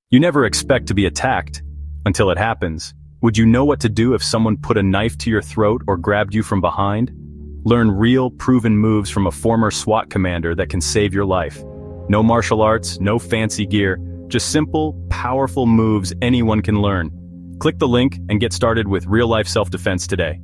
You never expect to be attacked until it happens. Would you know what to do if someone put a knife to your throat or grabbed you from behind? Learn real, proven moves from a former SWAT commander that can save your life. No martial arts, no fancy gear, just simple, powerful moves anyone can learn. Click the link and get started with real-life self-defense today.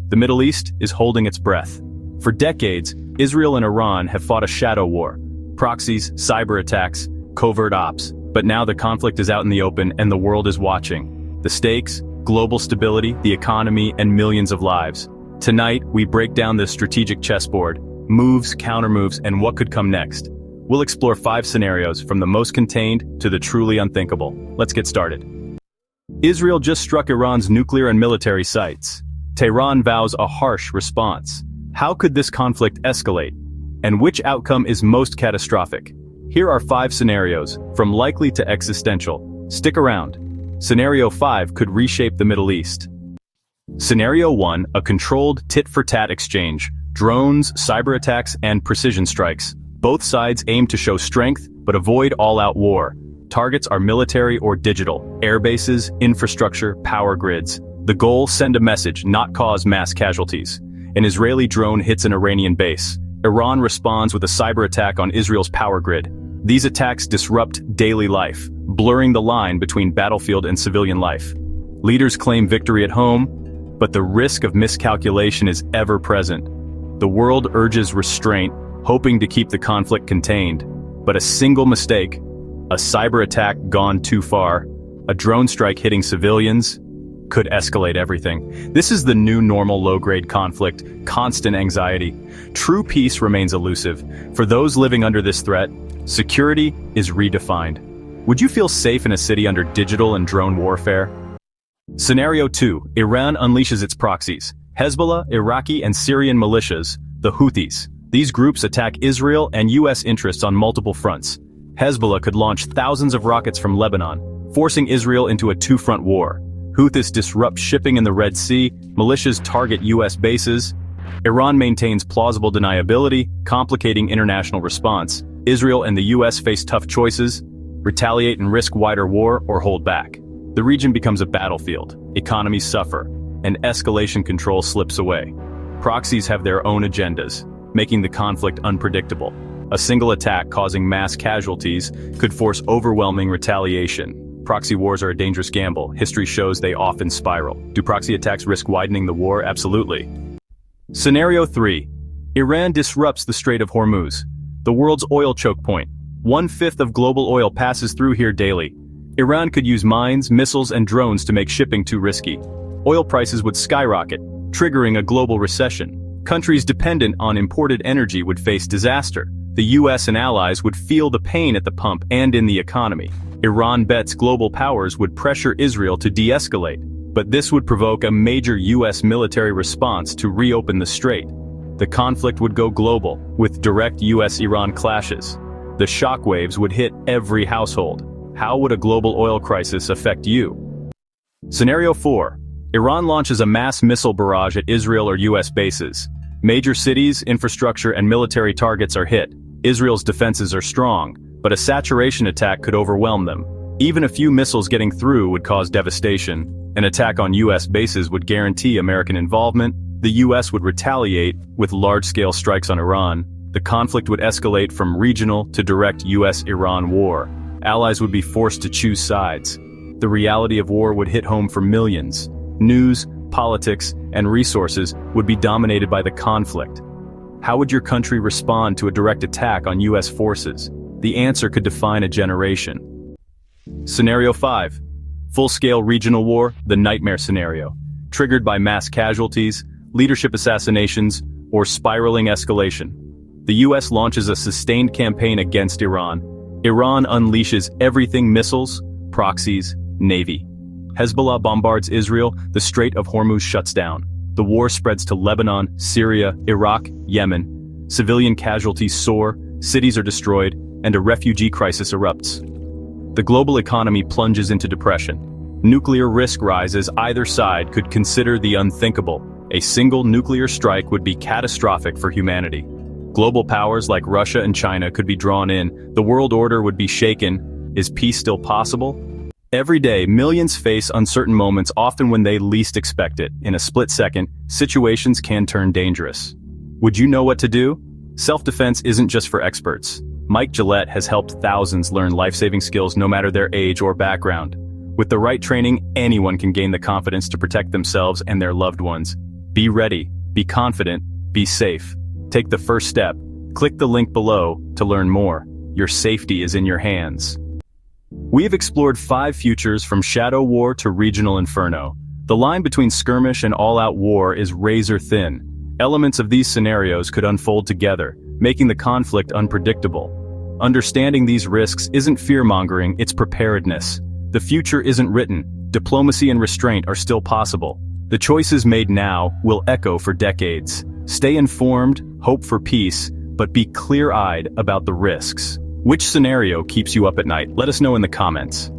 The Middle East is holding its breath. For decades, Israel and Iran have fought a shadow war. Proxies, cyber attacks, covert ops. But now the conflict is out in the open and the world is watching. The stakes, global stability, the economy, and millions of lives. Tonight, we break down this strategic chessboard, moves, countermoves, and what could come next. We'll explore 5 scenarios, from the most contained to the truly unthinkable. Let's get started. Israel just struck Iran's nuclear and military sites. Tehran vows a harsh response. How could this conflict escalate? And which outcome is most catastrophic? Here are 5 scenarios, from likely to existential. Stick around. Scenario 5 could reshape the Middle East. Scenario 1, a controlled tit-for-tat exchange. Drones, cyber attacks, and precision strikes. Both sides aim to show strength, but avoid all-out war. Targets are military or digital, air bases, infrastructure, power grids. The goal, send a message, not cause mass casualties. An Israeli drone hits an Iranian base. Iran responds with a cyber attack on Israel's power grid. These attacks disrupt daily life, blurring the line between battlefield and civilian life. Leaders claim victory at home, but the risk of miscalculation is ever present. The world urges restraint, hoping to keep the conflict contained. But a single mistake, a cyber attack gone too far, a drone strike hitting civilians, could escalate everything. This is the new normal low-grade conflict, constant anxiety. True peace remains elusive. For those living under this threat, security is redefined. Would you feel safe in a city under digital and drone warfare? Scenario 2, Iran unleashes its proxies. Hezbollah, Iraqi and Syrian militias, the Houthis. These groups attack Israel and U.S. interests on multiple fronts. Hezbollah could launch thousands of rockets from Lebanon, forcing Israel into a two-front war. Houthis disrupt shipping in the Red Sea, militias target U.S. bases. Iran maintains plausible deniability, complicating international response. Israel and the U.S. face tough choices: retaliate and risk wider war, or hold back. The region becomes a battlefield, economies suffer, and escalation control slips away. Proxies have their own agendas, making the conflict unpredictable. A single attack causing mass casualties could force overwhelming retaliation. Proxy wars are a dangerous gamble. History shows they often spiral. Do proxy attacks risk widening the war? Absolutely. Scenario 3. Iran disrupts the Strait of Hormuz, the world's oil choke point. 1/5 of global oil passes through here daily. Iran could use mines, missiles, and drones to make shipping too risky. Oil prices would skyrocket, triggering a global recession. Countries dependent on imported energy would face disaster. The US and allies would feel the pain at the pump and in the economy. Iran bets global powers would pressure Israel to de-escalate, but this would provoke a major US military response to reopen the strait. The conflict would go global, with direct US-Iran clashes. The shockwaves would hit every household. How would a global oil crisis affect you? Scenario 4. Iran launches a mass missile barrage at Israel or US bases. Major cities, infrastructure, and military targets are hit. Israel's defenses are strong, but a saturation attack could overwhelm them. Even a few missiles getting through would cause devastation. An attack on US bases would guarantee American involvement. The US would retaliate with large-scale strikes on Iran. The conflict would escalate from regional to direct US-Iran war. Allies would be forced to choose sides. The reality of war would hit home for millions. News, politics, and resources would be dominated by the conflict. How would your country respond to a direct attack on US forces? The answer could define a generation. Scenario 5. Full-scale regional war, the nightmare scenario. Triggered by mass casualties, leadership assassinations, or spiraling escalation. The US launches a sustained campaign against Iran. Iran unleashes everything: missiles, proxies, navy. Hezbollah bombards Israel, the Strait of Hormuz shuts down. The war spreads to Lebanon, Syria, Iraq, Yemen. Civilian casualties soar, cities are destroyed, and a refugee crisis erupts. The global economy plunges into depression. Nuclear risk rises. Either side could consider the unthinkable. A single nuclear strike would be catastrophic for humanity. Global powers like Russia and China could be drawn in. The world order would be shaken. Is peace still possible? Every day, millions face uncertain moments, often when they least expect it. In a split second, situations can turn dangerous. Would you know what to do? Self-defense isn't just for experts. Mike Gillette has helped thousands learn life-saving skills no matter their age or background. With the right training, anyone can gain the confidence to protect themselves and their loved ones. Be ready, be confident, be safe. Take the first step. Click the link below to learn more. Your safety is in your hands. We have explored 5 futures from shadow war to regional inferno. The line between skirmish and all-out war is razor thin. Elements of these scenarios could unfold together, making the conflict unpredictable. Understanding these risks isn't fear-mongering, it's preparedness. The future isn't written. Diplomacy and restraint are still possible. The choices made now will echo for decades. Stay informed, hope for peace, but be clear-eyed about the risks. Which scenario keeps you up at night? Let us know in the comments.